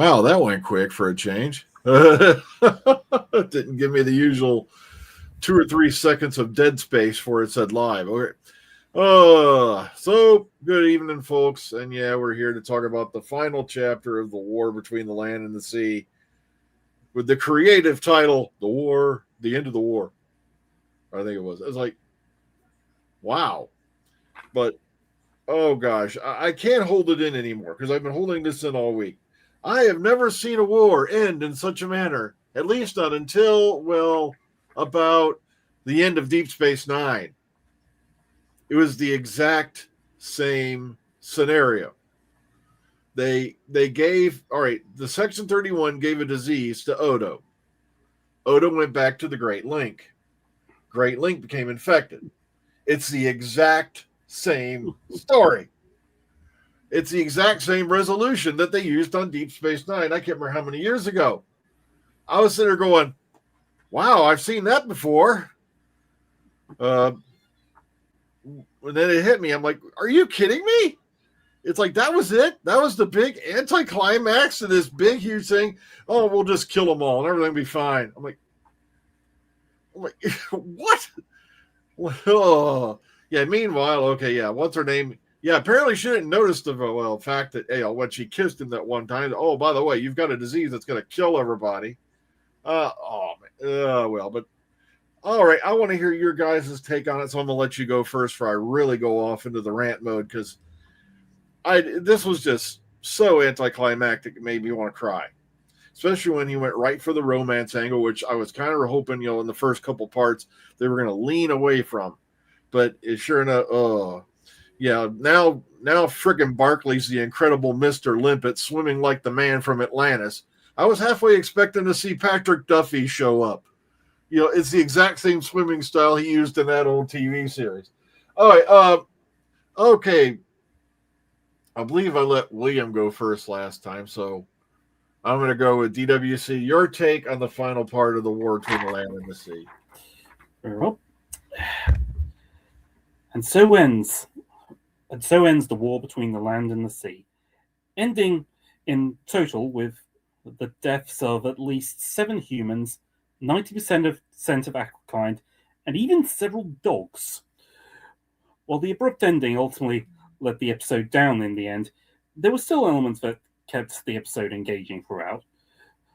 Wow, that went quick for a change. Didn't give me the usual 2 or 3 seconds of dead space before it said live. Okay. So good evening, folks. And yeah, we're here to talk about the final chapter of the war between the land and the sea with the creative title, The End of the War. I think it was. It was like, wow. But, oh gosh, I can't hold it in anymore because I've been holding this in all week. I have never seen a war end in such a manner, at least not until, well, about the end of Deep Space Nine. It was the exact same scenario. They gave, all right, the Section 31 gave a disease to Odo. Odo went back to the Great Link. Great Link became infected. It's the exact same story. It's the exact same resolution that they used on Deep Space Nine. I can't remember how many years ago. I was sitting there going, wow, I've seen that before. And then it hit me. I'm like, are you kidding me? It's like, that was it? That was the big anticlimax to this big, huge thing. Oh, we'll just kill them all and everything will be fine. I'm like, what? Oh, yeah, meanwhile, okay, yeah, what's her name? Yeah, apparently she didn't notice the fact that, when she kissed him that one time, oh, by the way, you've got a disease that's going to kill everybody. But all right, I want to hear your guys' take on it, so I'm going to let you go first before I really go off into the rant mode, because this was just so anticlimactic it made me want to cry, especially when he went right for the romance angle, which I was kind of hoping, in the first couple parts they were going to lean away from, but sure enough, now friggin' Barclay's the incredible Mr. Limpet swimming like the man from Atlantis. I was halfway expecting to see Patrick Duffy show up. It's the exact same swimming style he used in that old TV series. All right, okay. I believe I let William go first last time, so I'm going to go with DWC. Your take on the final part of the war between the land and the sea. Well, and so ends the war between the land and the sea, ending in total with the deaths of at least 7 humans, 90% of Aquakind, and even several dogs. While the abrupt ending ultimately let the episode down in the end, there were still elements that kept the episode engaging throughout,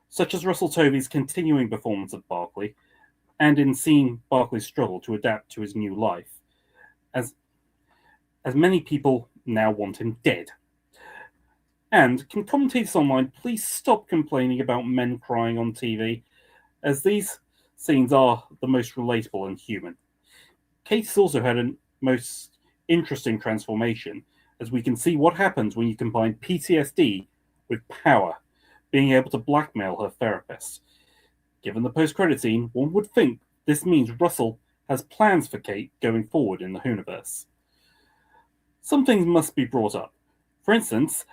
such as Russell Tovey's continuing performance of Barclay, and in seeing Barclay's struggle to adapt to his new life, as many people now want him dead. And can commentators online please stop complaining about men crying on TV, as these scenes are the most relatable and human. Kate's also had a most interesting transformation, as we can see what happens when you combine PTSD with power, being able to blackmail her therapist. Given the post-credit scene, one would think this means Russell has plans for Kate going forward in the Hooniverse. Some things must be brought up. For instance,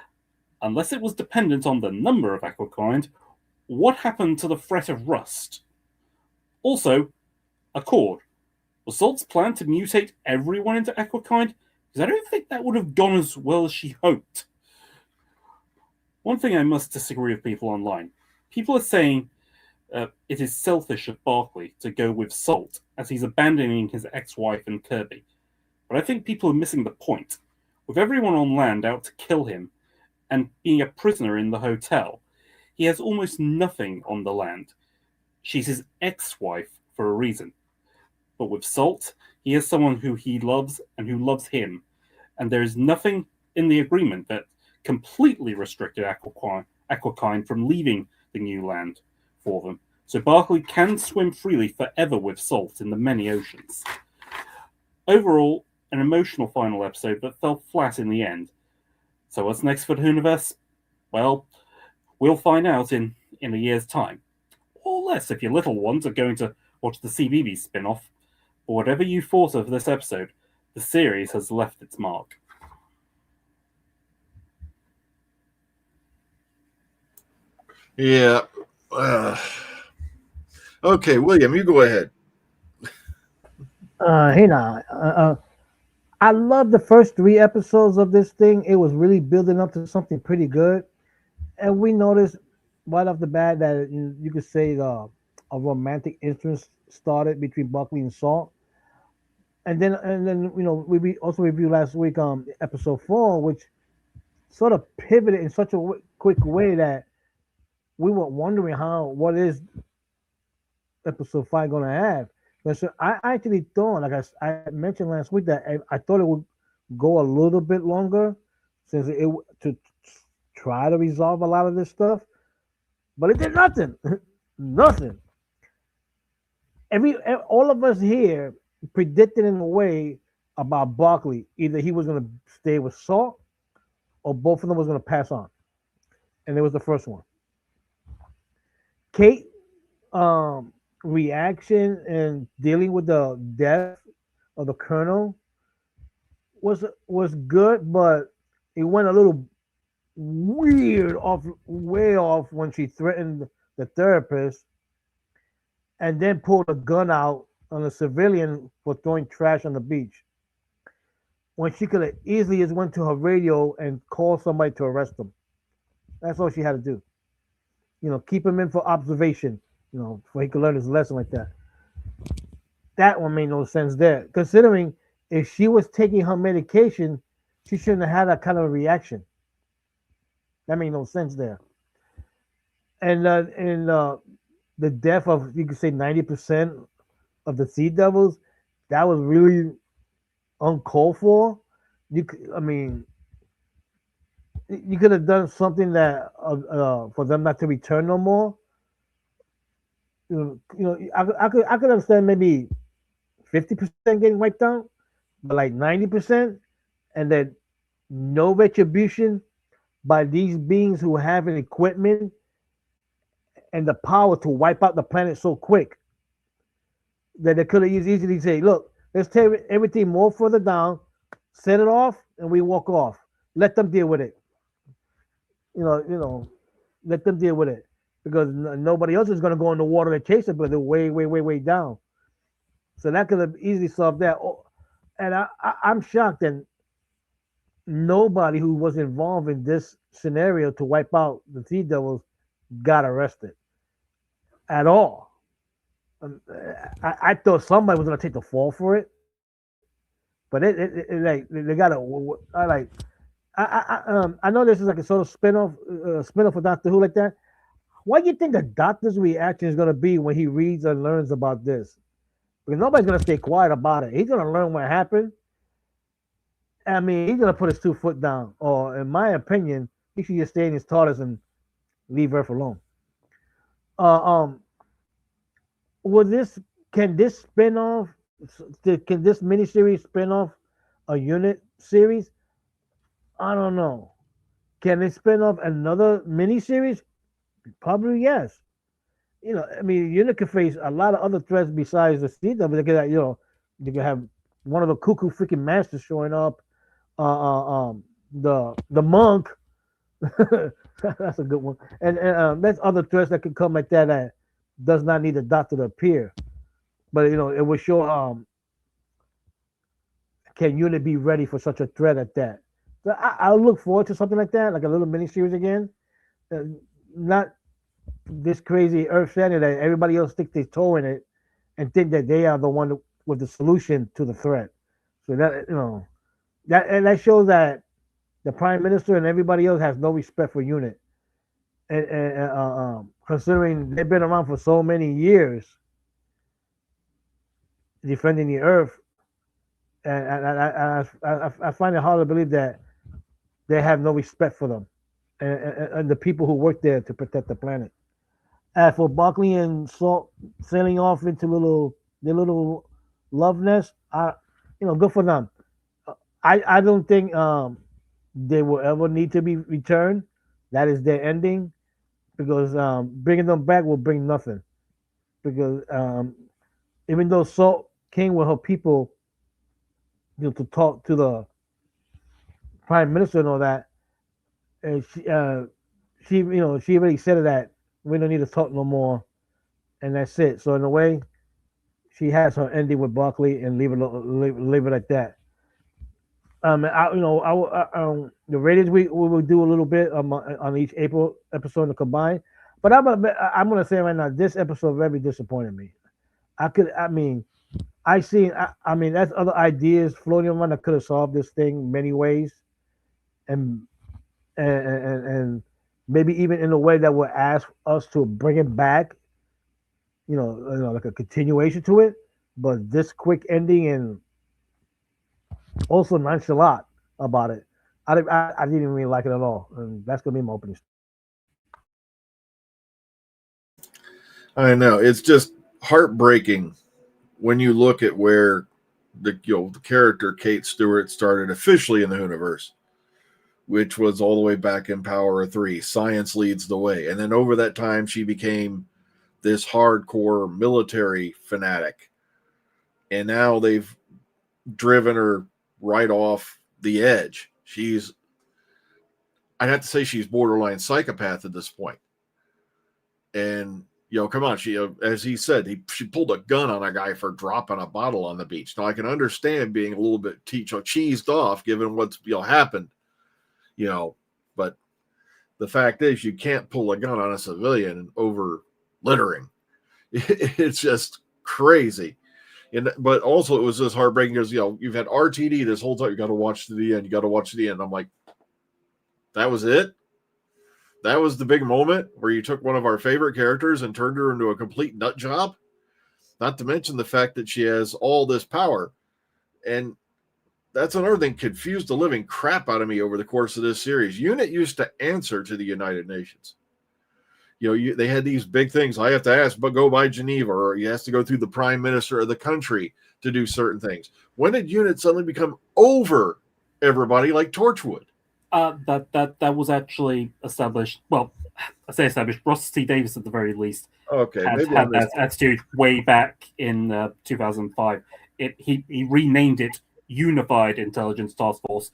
unless it was dependent on the number of Aquakind, what happened to the threat of rust? Also, Accord. Was Salt's plan to mutate everyone into Aquakind? Because I don't think that would have gone as well as she hoped. One thing I must disagree with people online. People are saying it is selfish of Barclay to go with Salt, as he's abandoning his ex-wife and Kirby. But I think people are missing the point. With everyone on land out to kill him, and being a prisoner in the hotel, he has almost nothing on the land. She's his ex-wife for a reason. But with Salt, he has someone who he loves and who loves him, and there is nothing in the agreement that completely restricted Aquakind from leaving the new land for them. So Barclay can swim freely forever with Salt in the many oceans. Overall, an emotional final episode that fell flat in the end. So what's next for the Hooniverse? Well, we'll find out in a year's time. Or less if your little ones are going to watch the CBeebies spin-off. But whatever you thought of this episode, the series has left its mark. Yeah. Okay, William, you go ahead. Hey now. I love the first 3 episodes of this thing. It was really building up to something pretty good. And we noticed right off the bat that you could say a romantic interest started between Buckley and Salt. And then we also reviewed last week episode 4, which sort of pivoted in such a quick way that we were wondering what is episode 5 going to have. And so I actually thought, like I mentioned last week, that I thought it would go a little bit longer since to try to resolve a lot of this stuff, but it did nothing. Nothing. All of us here predicted in a way about Barkley. Either he was going to stay with Salt, or both of them was going to pass on. And it was the first one. Kate, reaction and dealing with the death of the colonel was good, but it went a little weird way off when she threatened the therapist and then pulled a gun out on a civilian for throwing trash on the beach, when she could have easily just went to her radio and called somebody to arrest him. That's all she had to do. Keep him in for observation, so he could learn his lesson like that. That one made no sense there, considering if she was taking her medication, she shouldn't have had that kind of reaction. That made no sense there. And the death of, you could say, 90% of the Sea Devils, that was really uncalled for. You could have done something that for them not to return no more. I could understand maybe 50% getting wiped out, but like 90%, and then no retribution by these beings who have an equipment and the power to wipe out the planet so quick that they could have easily say, "Look, let's tear everything more further down, set it off, and we walk off. Let them deal with it." Let them deal with it, because nobody else is going to go in the water to chase it, but they're way, way, way, way down. So that could have easily solved that. And I'm shocked that nobody who was involved in this scenario to wipe out the Sea Devils got arrested at all. I thought somebody was going to take the fall for it, but like they got to like. I know this is like a sort of spin-off of Doctor Who like that. What do you think the Doctor's reaction is going to be when he reads and learns about this? Because nobody's going to stay quiet about it. He's going to learn what happened. I mean, he's going to put his 2 foot down. Or, in my opinion, he should just stay in his TARDIS and leave Earth alone. Will this can this spin-off? Can this miniseries spin off a unit series? I don't know. Can it spin off another miniseries? Probably yes. Unit could face a lot of other threats besides the Sea Devil. They could, they could have one of the cuckoo freaking masters showing up. The monk. That's a good one. And there's other threats that could come like that does not need the Doctor to appear. But it would show can Unit be ready for such a threat at that. So I'll look forward to something like that, like a little miniseries again. Not this crazy Earth setting that everybody else sticks their toe in it and think that they are the one with the solution to the threat. So that shows that the Prime Minister and everybody else has no respect for Unit. And considering they've been around for so many years defending the Earth, and I find it hard to believe that they have no respect for them and the people who work there to protect the planet. As for Barkley and Salt sailing off into their little love nest, good for them. I don't think they will ever need to be returned. That is their ending, because bringing them back will bring nothing. Because even though Salt came with her people, to talk to the Prime Minister and all that, and she already said that we don't need to talk no more, and that's it. So in a way, she has her ending with Barkley and leave it at that. The ratings we will do a little bit on each April episode to combine. But I'm gonna say right now, this episode very disappointed me. I mean, I mean, that's other ideas floating around that could have solved this thing many ways, and and maybe even in a way that would ask us to bring it back. Like a continuation to it. But this quick ending and also nonchalant about it, I didn't really like it at all, and that's gonna be my opening. I know it's just heartbreaking when you look at where the character Kate Stewart started officially in the universe, which was all the way back in Power of Three. Science leads the way, and then over that time she became this hardcore military fanatic, and now they've driven her right off the edge. I'd have to say she's borderline psychopath at this point. And come on, she as he said, she pulled a gun on a guy for dropping a bottle on the beach. Now I can understand being a little bit cheesed off given what's happened, but the fact is you can't pull a gun on a civilian over littering. It's just crazy. But also it was just heartbreaking because you've had RTD this whole time. You got to watch to the end. You got to watch to the end. I'm like, that was it. That was the big moment where you took one of our favorite characters and turned her into a complete nut job. Not to mention the fact that she has all this power, and that's another thing confused the living crap out of me over the course of this series. UNIT used to answer to the United Nations. They had these big things. I have to ask, but go by Geneva, or he has to go through the prime minister of the country to do certain things. When did UNIT suddenly become over everybody like Torchwood? That was actually established. Well, I say established. Ross T. Davis, at the very least, okay, had that attitude way back in 2005. He renamed it Unified Intelligence Task Force,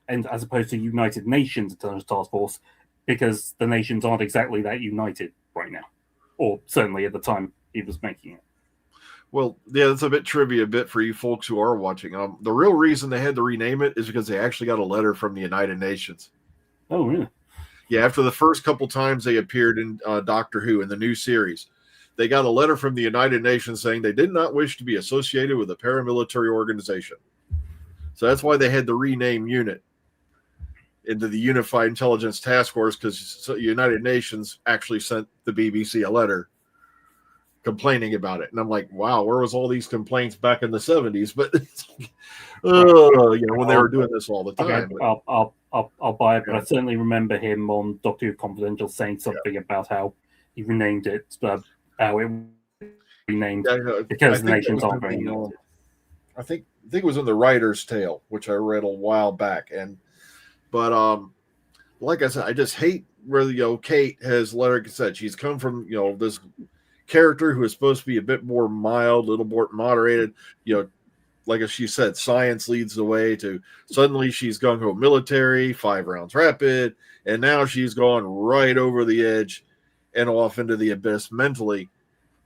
and as opposed to United Nations Intelligence Task Force, because the nations aren't exactly that united right now, or certainly at the time he was making it. Well, yeah, that's a bit trivia for you folks who are watching. The real reason they had to rename it is because they actually got a letter from the United Nations. Oh, really? Yeah, after the first couple times they appeared in Doctor Who in the new series, they got a letter from the United Nations saying they did not wish to be associated with a paramilitary organization. So that's why they had to rename UNIT into the Unified Intelligence Task Force, because the United Nations actually sent the BBC a letter complaining about it. And I'm like, wow, where was all these complaints back in the 70s? But when they were doing this all the time. Okay, I'll buy it, but I certainly remember him on Doctor Who Confidential saying something about how he renamed it, how it renamed because the nations aren't very united. I think it was in the Writer's Tale, which I read a while back, but like I said, I just hate where Kate has, like I said, she's come from this character who is supposed to be a bit more mild, a little more moderated, like as she said, science leads the way, to suddenly she's gung ho military, 5 rounds rapid, and now she's gone right over the edge and off into the abyss mentally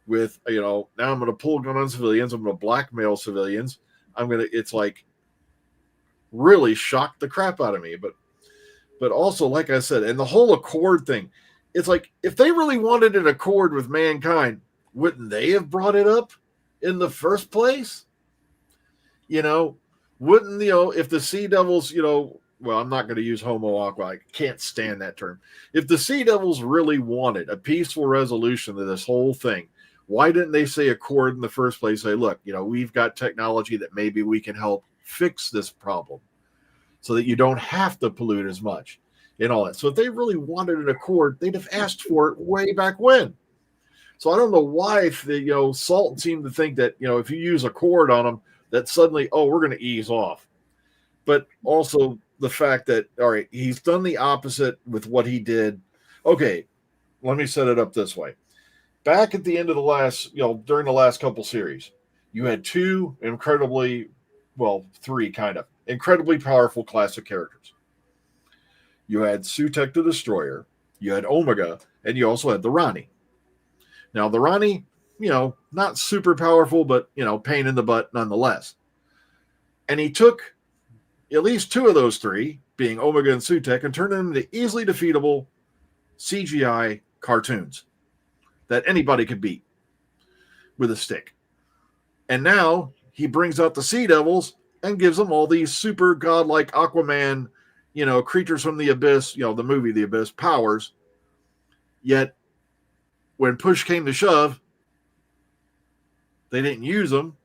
with now I'm going to pull a gun on civilians, I'm going to blackmail civilians, it's like really shocked the crap out of me. But also, like I said, and the whole Accord thing, it's like, if they really wanted an accord with mankind, wouldn't they have brought it up in the first place? Wouldn't, if the Sea Devils, well, I'm not going to use homo aqua. I can't stand that term. If the Sea Devils really wanted a peaceful resolution to this whole thing, why didn't they say accord in the first place? Say, look, we've got technology that maybe we can help fix this problem so that you don't have to pollute as much and all that. So if they really wanted an accord, they'd have asked for it way back when. So I don't know why Salt seemed to think that, if you use accord on them, that suddenly, we're going to ease off. But also the fact that, all right, he's done the opposite with what he did. Okay, let me set it up this way. Back at the end of the last, during the last couple series, you had 3 kind of incredibly powerful classic characters. You had Sutekh the Destroyer, you had Omega, and you also had the Rani. Now, the Rani, not super powerful, but, pain in the butt nonetheless. And he took at least two of those three, being Omega and Sutek, and turn them into easily defeatable CGI cartoons that anybody could beat with a stick. And now he brings out the Sea Devils and gives them all these super godlike Aquaman, creatures from the abyss, the movie The Abyss powers. Yet when push came to shove, they didn't use them.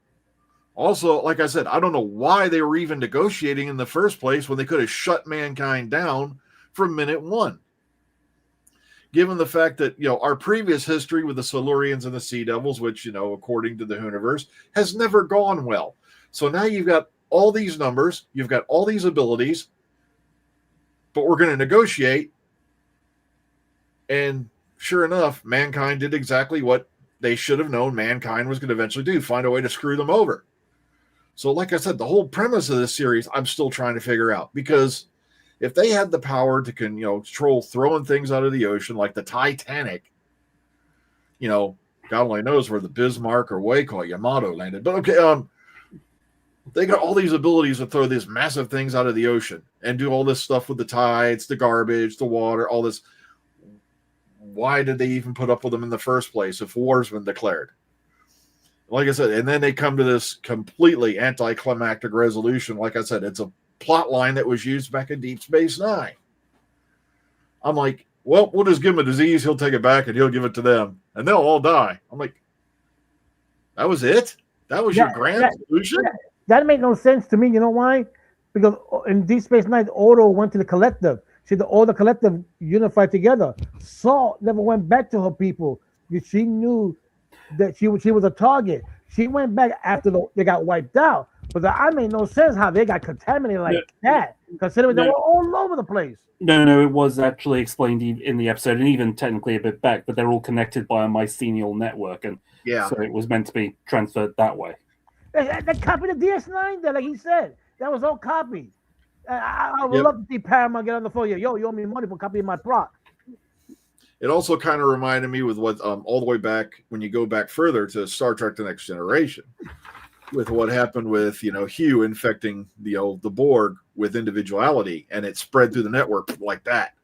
Also, like I said, I don't know why they were even negotiating in the first place when they could have shut mankind down from minute one. Given the fact that, our previous history with the Silurians and the Sea Devils, which, according to the Hooniverse, has never gone well. So now you've got all these numbers, you've got all these abilities, but we're going to negotiate. And sure enough, mankind did exactly what they should have known mankind was going to eventually do, find a way to screw them over. So like I said, the whole premise of this series, I'm still trying to figure out, because if they had the power to control throwing things out of the ocean like the Titanic, God only knows where the Bismarck or Waco Yamato landed. But okay, they got all these abilities to throw these massive things out of the ocean and do all this stuff with the tides, the garbage, the water, all this. Why did they even put up with them in the first place if war's been declared? Like I said, and then they come to this completely anticlimactic resolution. Like I said, it's a plot line that was used back in Deep Space Nine. I'm like, well, we'll just give him a disease, he'll take it back, and he'll give it to them, and they'll all die. I'm like, that was it? That was your grand solution? That made no sense to me. You know why? Because in Deep Space Nine, Odo went to the collective. All the collective unified together. Salt never went back to her people. She knew that she was a target. She went back after they got wiped out. But that made no sense how they got contaminated like that, considering they were all over the place. No, it was actually explained in the episode, and even technically a bit back, but they're all connected by a mycelial network, and so it was meant to be transferred that way. They copied the DS9 there, like he said. That was all copied. I would love to see Paramount get on the phone. Yo, you owe me money for copying my plot. It also kind of reminded me with what all the way back when you go back further to Star Trek: The Next Generation, with what happened with Hugh infecting the Borg with individuality, and it spread through the network like that.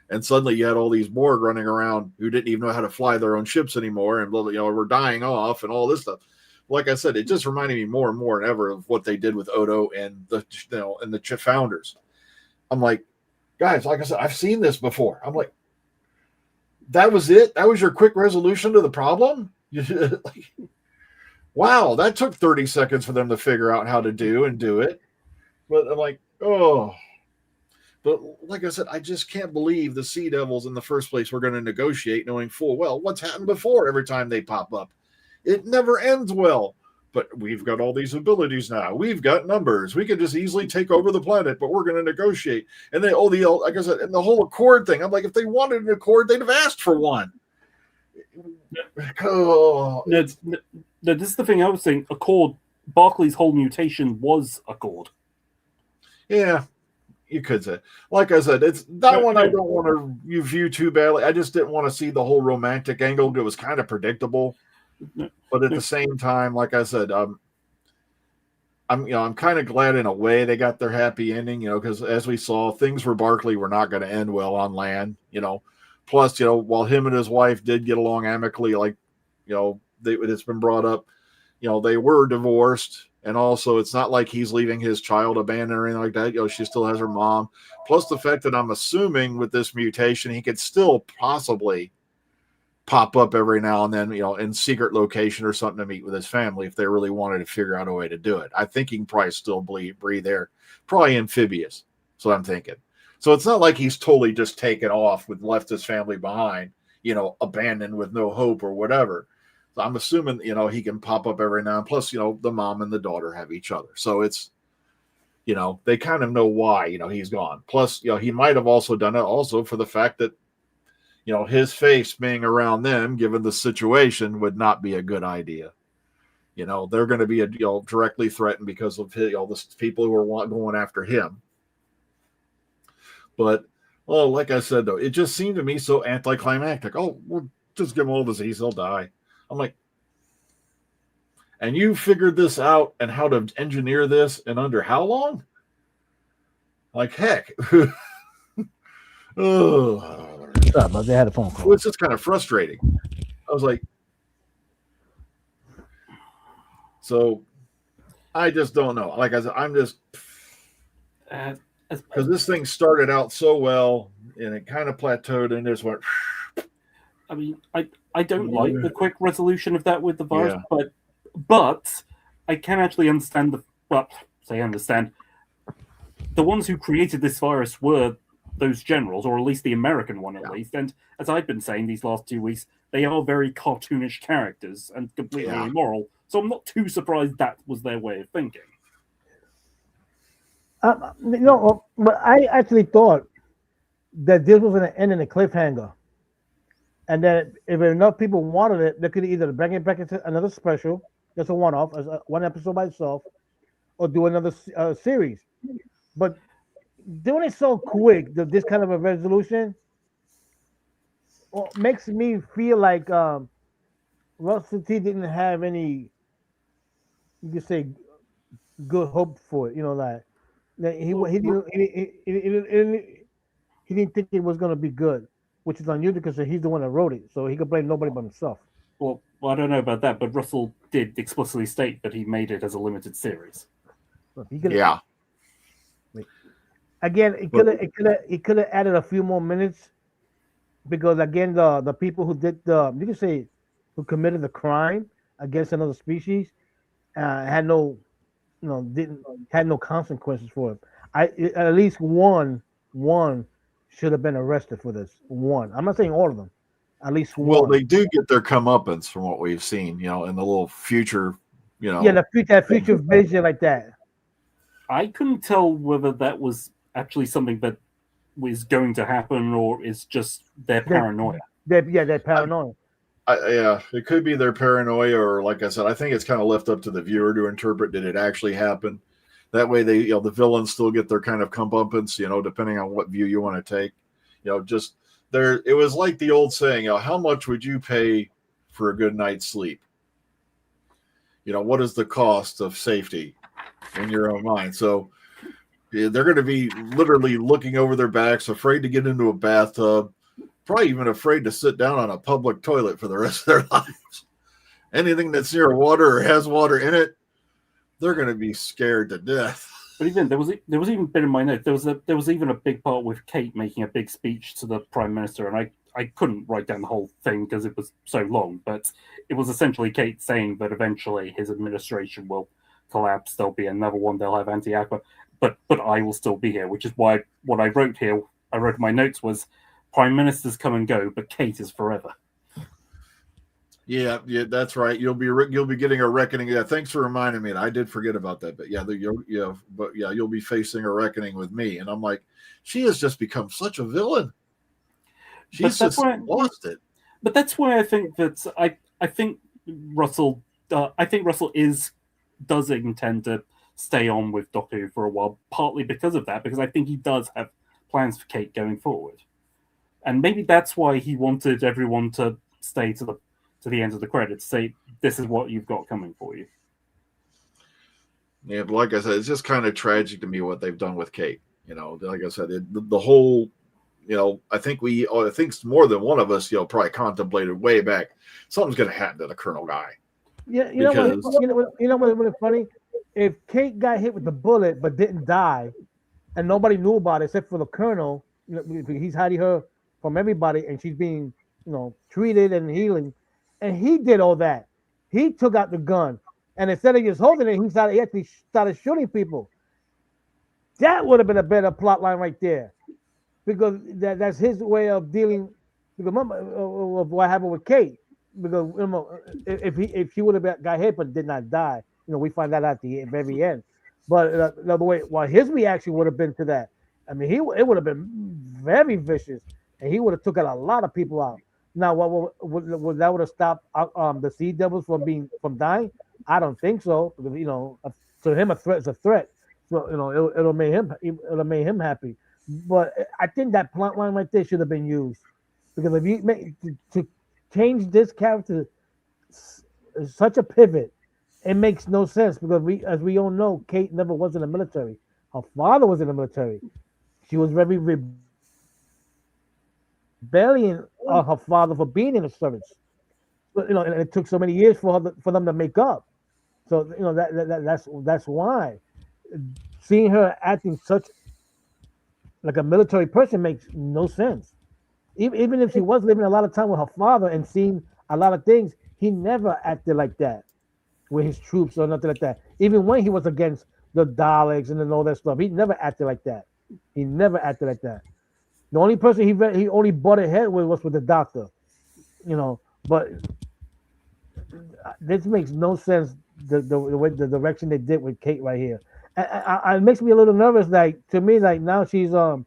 And suddenly you had all these Borg running around who didn't even know how to fly their own ships anymore, and were dying off and all this stuff. Like I said, it just reminded me more and more than ever of what they did with Odo and the founders. I'm like, guys, like I said, I've seen this before. I'm like, that was it? That was your quick resolution to the problem? Wow, that took 30 seconds for them to figure out how to do it. But I'm like, oh. But like I said, I just can't believe the Sea Devils in the first place were going to negotiate knowing full well what's happened before every time they pop up. It never ends well. But we've got all these abilities now. We've got numbers. We could just easily take over the planet, but we're going to negotiate. And then, like I said, and the whole Accord thing. I'm like, if they wanted an Accord, they'd have asked for one. Oh. This is the thing I was saying. Accord, Barclay's whole mutation was Accord. Yeah, you could say. Like I said, it's that one I don't want to view too badly. I just didn't want to see the whole romantic angle. It was kind of predictable. But at the same time, like I said, I'm kind of glad in a way they got their happy ending, because as we saw, things for Barclay were not going to end well on land, Plus, while him and his wife did get along amicably, like, it's been brought up, they were divorced, and also it's not like he's leaving his child abandoned or anything like that. She still has her mom. Plus the fact that I'm assuming with this mutation, he could still possibly pop up every now and then, in secret location or something to meet with his family if they really wanted to figure out a way to do it. I think he can probably still breathe there, probably amphibious. That's what I'm thinking. So it's not like he's totally just taken off left his family behind, abandoned with no hope or whatever. So I'm assuming, he can pop up every now and plus, the mom and the daughter have each other. So it's, they kind of know why, he's gone. Plus, he might have also done it also for the fact that, his face being around them, given the situation, would not be a good idea. They're going to be directly threatened because of the people who are going after him. But, like I said, though, it just seemed to me so anticlimactic. Oh, we'll just give him all disease, he'll die. I'm like, and you figured this out and how to engineer this in under how long? Like heck. Oh, Sorry, but they had a phone call. it's just kind of frustrating. I was like, so I just don't know. Like I said, I'm just Uh, as- because this thing started out so well and it kind of plateaued and just went. I mean, I don't like the quick resolution of that with the virus, Yeah. but I can actually understand say understand. The ones who created this virus were those generals, or at least the American one at least. And as I've been saying these last 2 weeks, they are very cartoonish characters and completely Yeah. immoral. So I'm not too surprised that was their way of thinking. No, but I actually thought that this was going to end in a cliffhanger, and that if enough people wanted it, they could either bring it back into another special, just a one-off, as one episode by itself, or do another series. But doing it so quick, this kind of a resolution, makes me feel like Russell T didn't have any, you could say, good hope for it. You know, like he didn't think it was going to be good, which is unusual because he's the one that wrote it, so he could blame nobody but himself. Well, I don't know about that, but Russell did explicitly state that he made it as a limited series. Yeah. Again, it could have added a few more minutes, because again, the people who did you can say who committed the crime against another species had no, had no consequences for it. At least one should have been arrested for this. One. I'm not saying all of them. At least one. Well, they do get their comeuppance from what we've seen, in the little future, Yeah, that future vision like that. I couldn't tell whether that was actually something that was going to happen or is just their paranoia. They're paranoid. Yeah, it could be their paranoia, or like I said, I think it's kind of left up to the viewer to interpret. Did it actually happen? That way, they, the villains still get their kind of comeuppance, depending on what view you want to take. Just there. It was like the old saying, how much would you pay for a good night's sleep? What is the cost of safety in your own mind? So they're going to be literally looking over their backs, afraid to get into a bathtub, probably even afraid to sit down on a public toilet for the rest of their lives. Anything that's near water or has water in it, they're going to be scared to death. But even there was even a bit in my note. There was even a big part with Kate making a big speech to the Prime Minister, and I couldn't write down the whole thing because it was so long. But it was essentially Kate saying that eventually his administration will collapse. There'll be another one. They'll have anti-Aqua, but I will still be here. Which is why what I wrote here, I wrote in my notes was, Prime Ministers come and go, but Kate is forever. Yeah, that's right. You'll be getting a reckoning. Yeah, thanks for reminding me. I did forget about that. But you'll be facing a reckoning with me. And I'm like, she has just become such a villain. She's just lost it. But that's why I think that I think Russell does intend to stay on with Doctor Who for a while, partly because of that, because I think he does have plans for Kate going forward. And maybe that's why he wanted everyone to stay to the end of the credits, say, this is what you've got coming for you. Yeah, but like I said, it's just kind of tragic to me what they've done with Kate. Like I said, the whole, I think more than one of us, probably contemplated way back, something's going to happen to the Colonel guy. Yeah, you know what's funny? If Kate got hit with the bullet but didn't die, and nobody knew about it except for the Colonel, he's hiding her from everybody, and she's being, treated and healing. And he did all that. He took out the gun, and instead of just holding it, he actually started shooting people. That would have been a better plot line right there, because that's his way of dealing. Because remember of what happened with Kate. Because if she would have got hit but did not die, we find that out at the very end. But the way, his reaction would have been to that, I mean, it would have been very vicious, and he would have took out a lot of people out. Now, would that would have stopped the Sea Devils from dying? I don't think so. Because, to him a threat is a threat. So it'll make him happy. But I think that plot line right there should have been used, because if you to change this character such a pivot, it makes no sense, because as we all know, Kate never was in the military. Her father was in the military. she was very rebellion of her father for being in the service. But, and it took so many years for them to make up. So that's why seeing her acting such like a military person makes no sense. Even if she was living a lot of time with her father and seeing a lot of things, he never acted like that with his troops or nothing like that. Even when he was against the Daleks and then all that stuff, he never acted like that. He never acted like that. The only person he only butted head with was with the Doctor, But this makes no sense. The way the direction they did with Kate right here, it makes me a little nervous. Like to me, like now she's a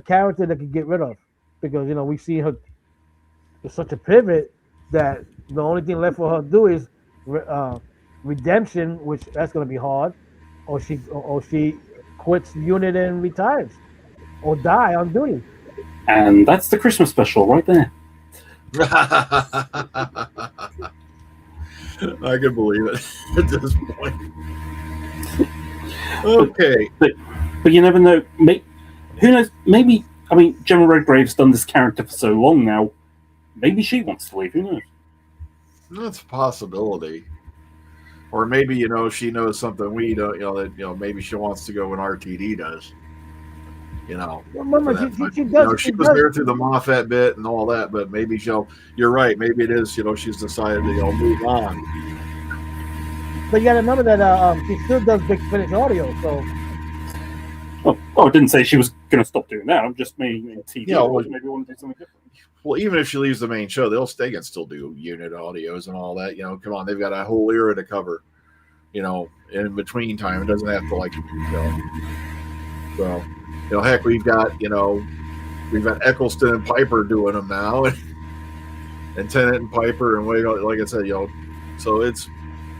character that could get rid of because we see her such a pivot that the only thing left for her to do is redemption, which that's going to be hard, or she quits the unit and retires, or die on duty. And that's the Christmas special right there. I can believe it at this point. Okay. But you never know. Who knows? Maybe, General Redgrave's done this character for so long now. Maybe she wants to leave. Who knows? That's a possibility. Or maybe, she knows something we don't, that, maybe she wants to go when RTD does. Remember, she does. She was there through the Moffat bit and all that, but maybe you're right. Maybe it is, she's decided to move on. But you got to remember that she still does Big Finish audio, so. Oh, I didn't say she was going to stop doing that. I'm just meaning TV. Yeah, well, maybe want to do something different. Well, even if she leaves the main show, they can still do unit audios and all that. Come on, they've got a whole era to cover. In between time, it doesn't have to So, heck, we've got Eccleston and Piper doing them now, and Tennant and Piper and Wade. Like I said, so it's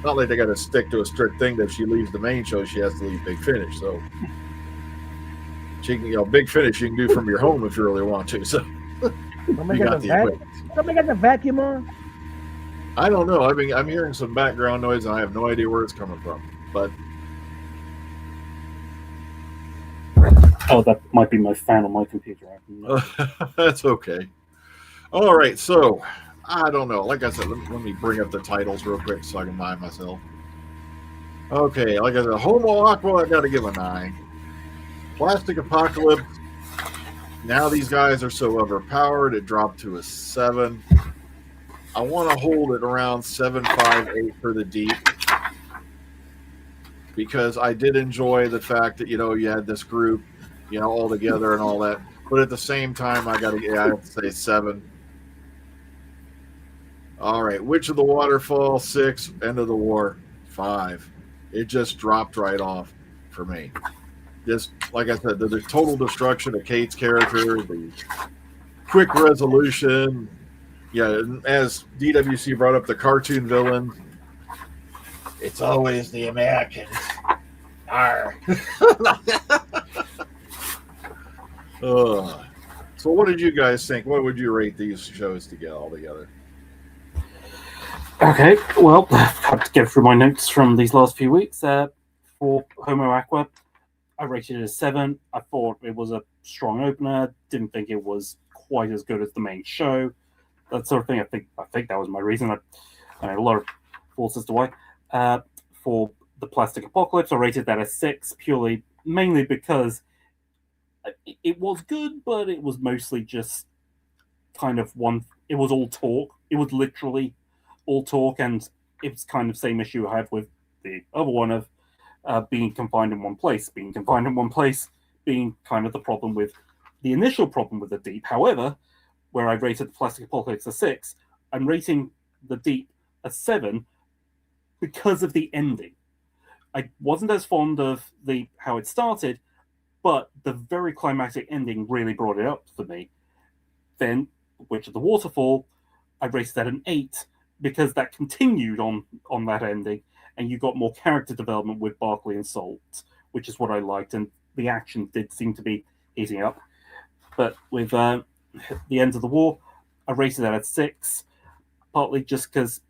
not like they got to stick to a strict thing that if she leaves the main show, she has to leave Big Finish. So she can, Big Finish you can do from your home if you really want to. So somebody got the vacuum on. I don't know. I'm hearing some background noise, and I have no idea where it's coming from. But that might be my fan on my computer. That's okay. All right, so I don't know. Like I said, let me bring up the titles real quick so I can mind myself. Okay, like I said, Homo Aqua, I got to give a 9. Plastic Apocalypse. Now these guys are so overpowered, it dropped to a 7. I want to hold it around 7, 5, 8 for the Deep. Because I did enjoy the fact that, you had this group, all together and all that. But at the same time, I have to say 7. All right. Witch of the Waterfall, 6. End of the War, 5. It just dropped right off for me. Just, like I said, the total destruction of Kate's character, the quick resolution. Yeah, as DWC brought up the cartoon villain, it's always the Americans. Arr. So what did you guys think? What would you rate these shows all together? Okay, well, I've had to go through my notes from these last few weeks. For Homo Aqua, I rated it a 7. I thought it was a strong opener. Didn't think it was quite as good as the main show. That sort of thing. I think that was my reason. I had a lot of thoughts as to why. For the Plastic Apocalypse, I rated that a 6, mainly because it was good, but it was mostly just kind of it was all talk. It was literally all talk, and it's kind of same issue I had with the other one of being confined in one place. Being confined in one place being kind of the problem with the initial problem with the Deep. However, where I rated the Plastic Apocalypse a 6, I'm rating the Deep a 7 because of the ending. I wasn't as fond of how it started, but the very climactic ending really brought it up for me. Then, Witch of the Waterfall, I rated that an 8 because that continued on that ending, and you got more character development with Barclay and Salt, which is what I liked, and the action did seem to be heating up. But with the End of the War, I rated that at 6, partly just because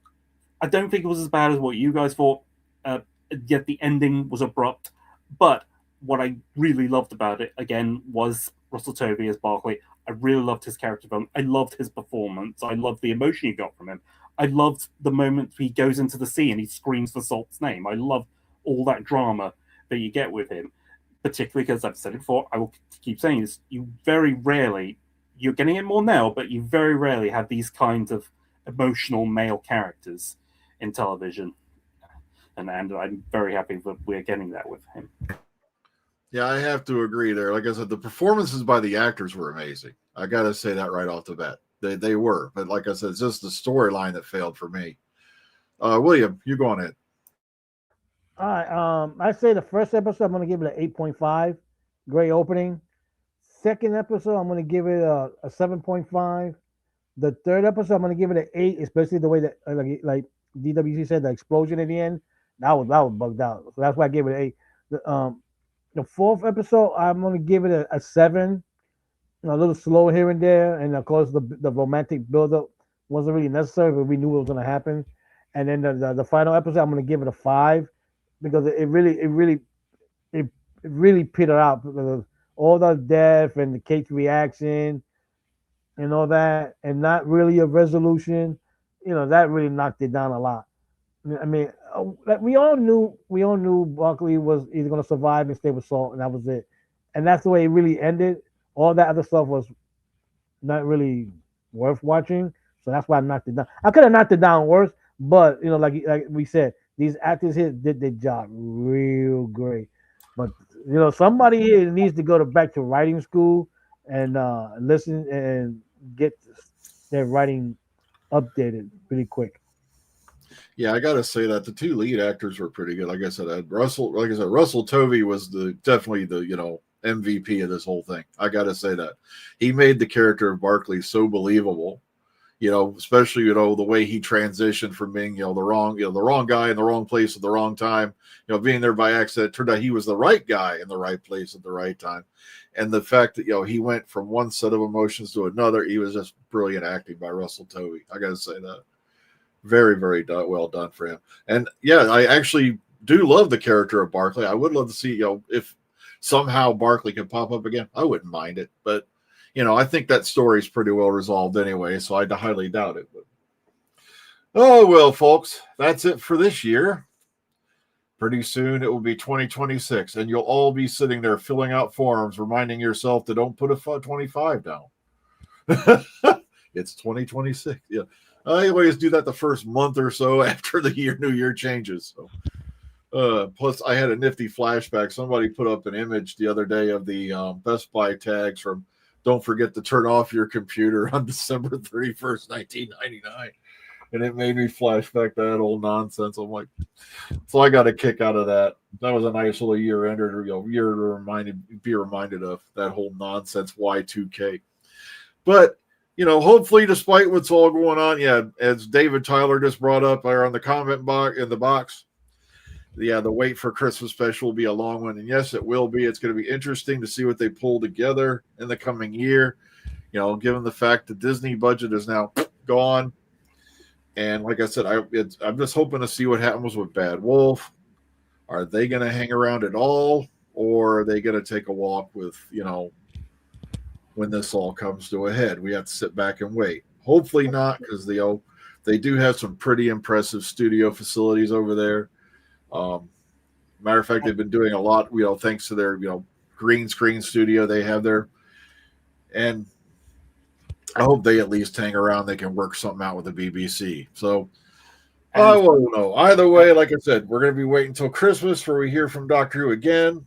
I don't think it was as bad as what you guys thought, yet the ending was abrupt, but what I really loved about it, again, was Russell Tovey as Barclay. I really loved his character development. I loved his performance. I loved the emotion you got from him. I loved the moment he goes into the sea and he screams for Salt's name. I love all that drama that you get with him, particularly because I've said it before, I will keep saying this, you very rarely, you're getting it more now, but you very rarely have these kinds of emotional male characters in television. And I'm very happy that we're getting that with him. Yeah, I have to agree there. Like I said, the performances by the actors were amazing. I got to say that right off the bat. They were. But like I said, it's just the storyline that failed for me. William, you go on ahead. All right. I say the first episode, I'm going to give it an 8.5. Great opening. Second episode, I'm going to give it a 7.5. The third episode, I'm going to give it an 8, especially the way that, like DWC said, the explosion at the end. That was bugged out. So that's why I gave it an 8. The fourth episode, I'm going to give it a 7. A little slow here and there. And of course, the romantic buildup wasn't really necessary, but we knew it was going to happen. And then the final episode, I'm going to give it a 5 because it really petered out because of all the death and the Kate's reaction and all that, and not really a resolution. That really knocked it down a lot. I mean, we all knew Barkley was either going to survive and stay with Salt, and that was it. And that's the way it really ended. All that other stuff was not really worth watching, so that's why I knocked it down. I could have knocked it down worse, but like we said, these actors here did their job real great. But somebody here needs to go back to writing school and listen and get their writing updated pretty quick. Yeah, I got to say that the two lead actors were pretty good. Like I said, Russell Tovey was definitely the MVP of this whole thing. I got to say that he made the character of Barkley so believable. Especially the way he transitioned from being the wrong guy in the wrong place at the wrong time. Being there by accident, it turned out he was the right guy in the right place at the right time. And the fact that he went from one set of emotions to another, he was just brilliant acting by Russell Tovey. I got to say that. Very, very well done for him. And yeah, I actually do love the character of Barkley. I would love to see, if somehow Barkley can pop up again. I wouldn't mind it, but I think that story is pretty well resolved anyway, so I highly doubt it. But oh well, folks, that's it for this year. Pretty soon it will be 2026, and you'll all be sitting there filling out forms, reminding yourself to don't put a 25 down. It's 2026. Yeah. I always do that the first month or so after the new year changes. So, plus, I had a nifty flashback. Somebody put up an image the other day of the Best Buy tags from "Don't forget to turn off your computer" on December 31st, 1999, and it made me flash back to that old nonsense. I'm like, so I got a kick out of that. That was a nice little year-ender, year to be reminded of that whole nonsense Y2K. But hopefully, despite what's all going on, yeah, as David Tyler just brought up there on the comment box, yeah, the wait for Christmas special will be a long one. And yes, it will be. It's going to be interesting to see what they pull together in the coming year, given the fact the Disney budget is now gone. And like I said, I'm just hoping to see what happens with Bad Wolf. Are they going to hang around at all, or are they going to take a walk with, when this all comes to a head? We have to sit back and wait. Hopefully not, because they do have some pretty impressive studio facilities over there. Matter of fact, they've been doing a lot, thanks to their green screen studio they have there. And I hope they at least hang around. They can work something out with the BBC. So I won't know. Either way, like I said, we're going to be waiting until Christmas before we hear from Doctor Who again.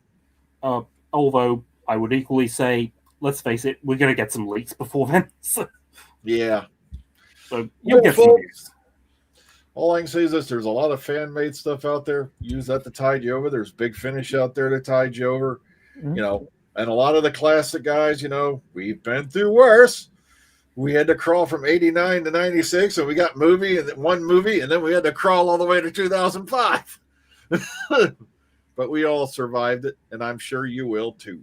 Although I would equally say, let's face it, we're going to get some leaks before then. Yeah. So you'll get some news. All I can say is this: there's a lot of fan-made stuff out there. Use that to tide you over. There's Big Finish out there to tide you over. Mm-hmm. And a lot of the classic guys, we've been through worse. We had to crawl from 89 to 96, and we got one movie, and then we had to crawl all the way to 2005. But we all survived it, and I'm sure you will too.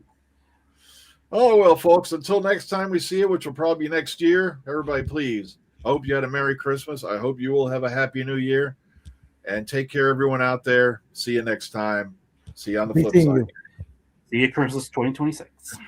Oh, well, folks, until next time we see you, which will probably be next year, everybody, please, I hope you had a Merry Christmas. I hope you will have a Happy New Year. And take care, everyone out there. See you next time. See you on the flip side. See you Christmas 2026.